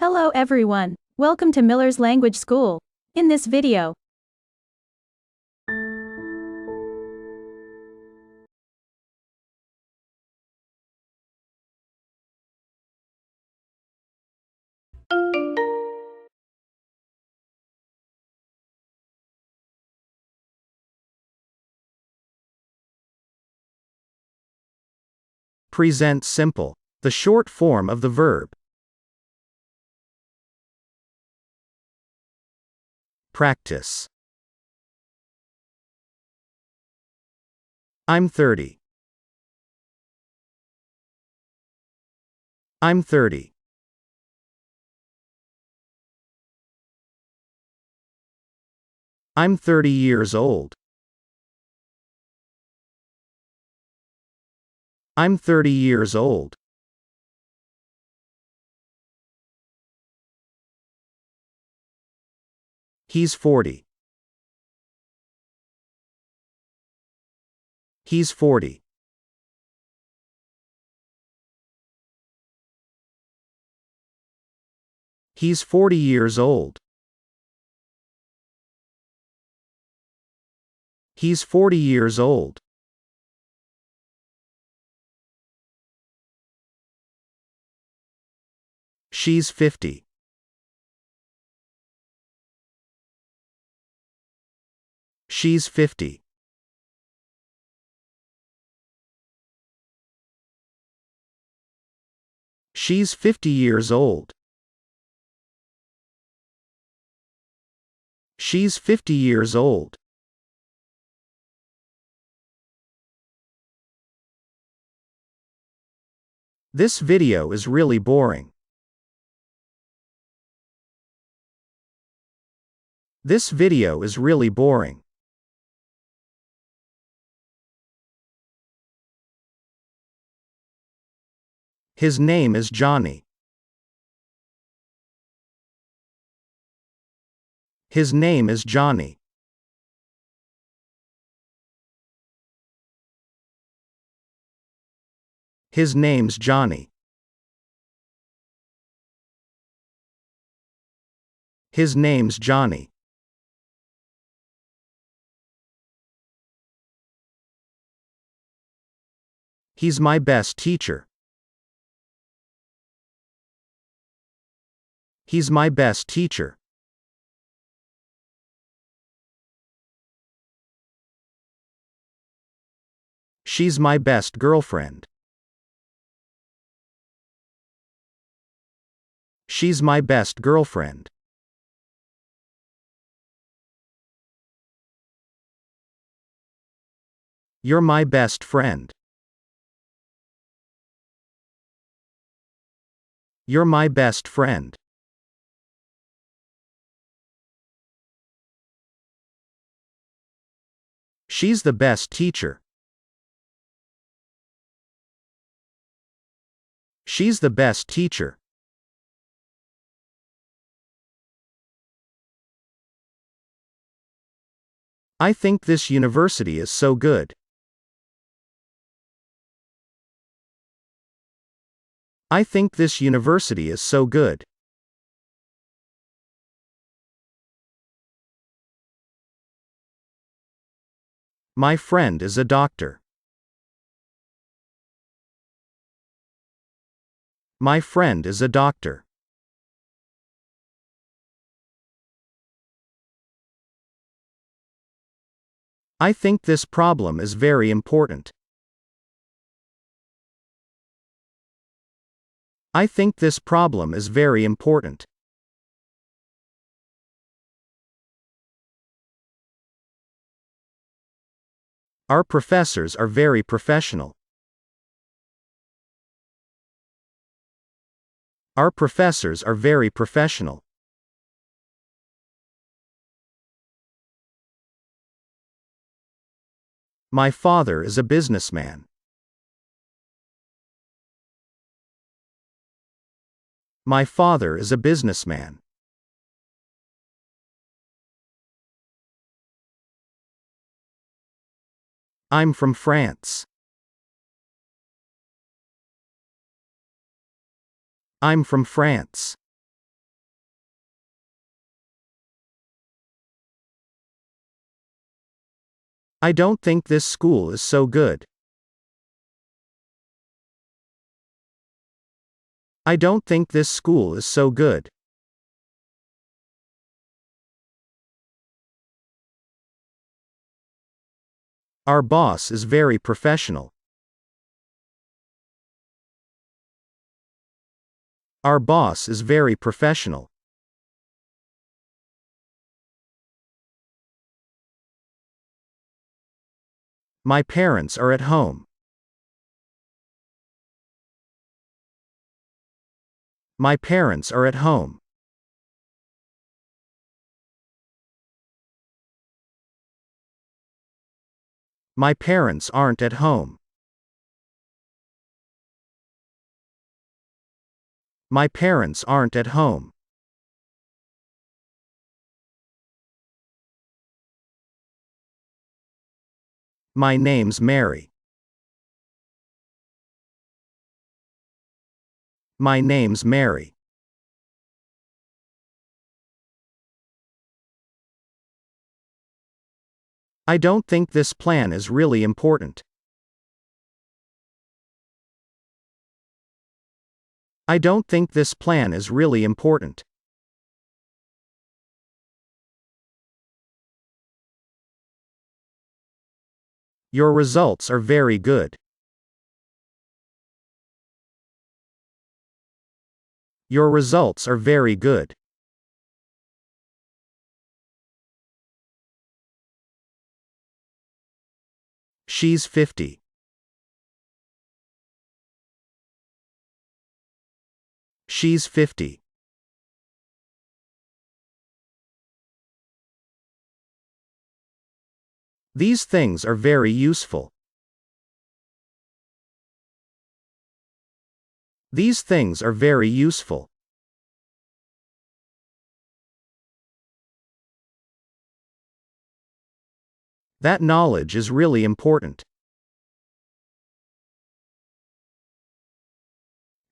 Hello everyone. Welcome to Miller's Language School. In this video, Present simple. The short form of the verb. Practice. I'm 30. I'm 30. I'm 30 years old. I'm 30 years old. He's 40. He's 40. He's 40 years old. He's 40 years old. She's 50. She's 50. She's 50 years old. She's 50 years old. This video is really boring. This video is really boring. His name is Johnny. His name is Johnny. His name's Johnny. His name's Johnny. He's my best teacher. He's my best teacher. She's my best girlfriend. She's my best girlfriend. You're my best friend. You're my best friend. She's the best teacher. She's the best teacher. I think this university is so good. I think this university is so good. My friend is a doctor. My friend is a doctor. I think this problem is very important. I think this problem is very important. Our professors are very professional. Our professors are very professional. My father is a businessman. My father is a businessman. I'm from France. I'm from France. I don't think this school is so good. I don't think this school is so good. Our boss is very professional. Our boss is very professional. My parents are at home. My parents are at home. My parents aren't at home. My parents aren't at home. My name's Mary. My name's Mary. I don't think this plan is really important. I don't think this plan is really important. Your results are very good. Your results are very good. She's 50. She's 50. These things are very useful. These things are very useful. That knowledge is really important.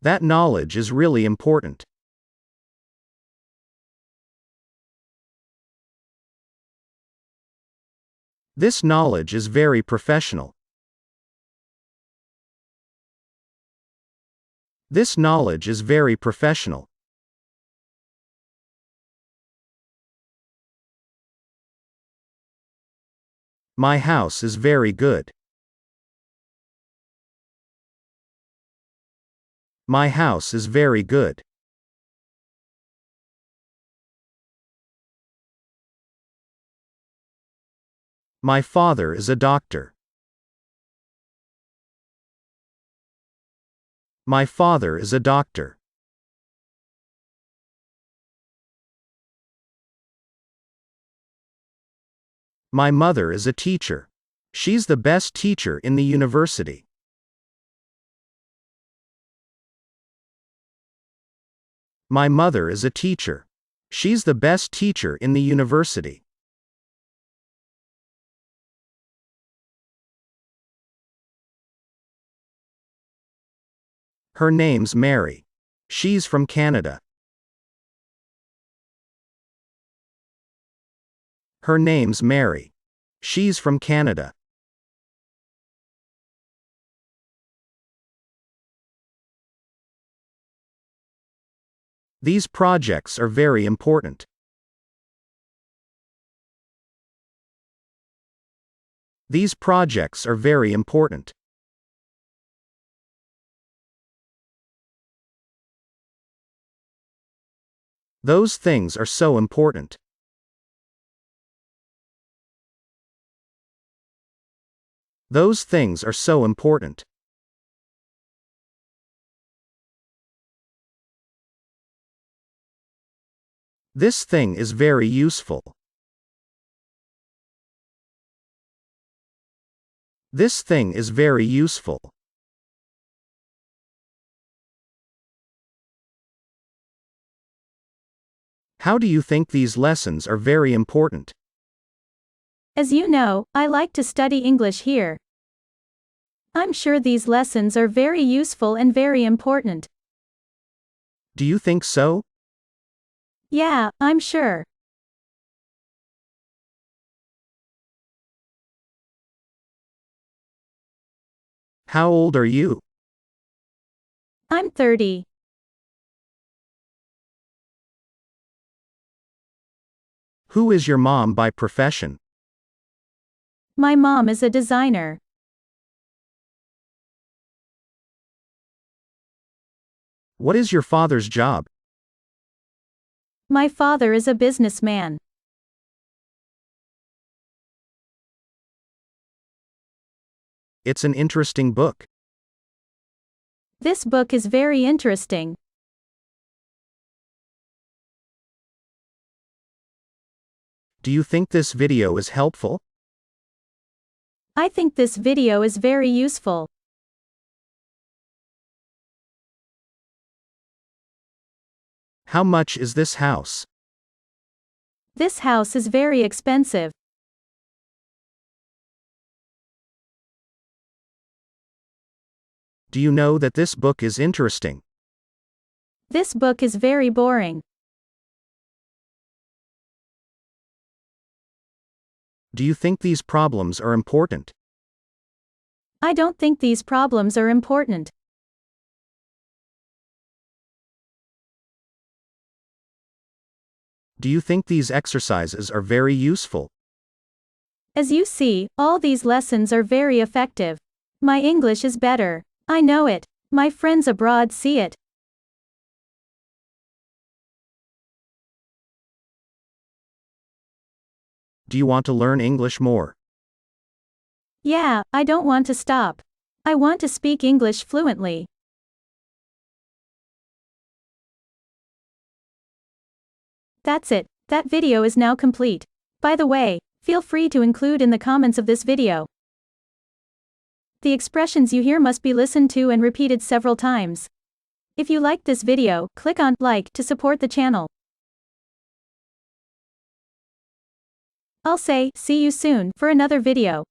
That knowledge is really important. This knowledge is very professional. This knowledge is very professional. My house is very good. My house is very good. My father is a doctor. My father is a doctor. My mother is a teacher. She's the best teacher in the university. My mother is a teacher. She's the best teacher in the university. Her name's Mary. She's from Canada. Her name's Mary. She's from Canada. These projects are very important. These projects are very important. Those things are so important. Those things are so important. This thing is very useful. This thing is very useful. How do you think these lessons are very important? As you know, I like to study English here. I'm sure these lessons are very useful and very important. Do you think so? Yeah, I'm sure. How old are you? I'm 30. Who is your mom by profession? My mom is a designer. What is your father's job? My father is a businessman. It's an interesting book. This book is very interesting. Do you think this video is helpful? I think this video is very useful. How much is this house? This house is very expensive. Do you know that this book is interesting? This book is very boring. Do you think these problems are important? I don't think these problems are important. Do you think these exercises are very useful? As you see, all these lessons are very effective. My English is better. I know it. My friends abroad see it. Do you want to learn English more? Yeah, I don't want to stop. I want to speak English fluently. That's it. That video is now complete. By the way, feel free to include in the comments of this video. The expressions you hear must be listened to and repeated several times. If you liked this video, click on like to support the channel. I'll say, see you soon for another video.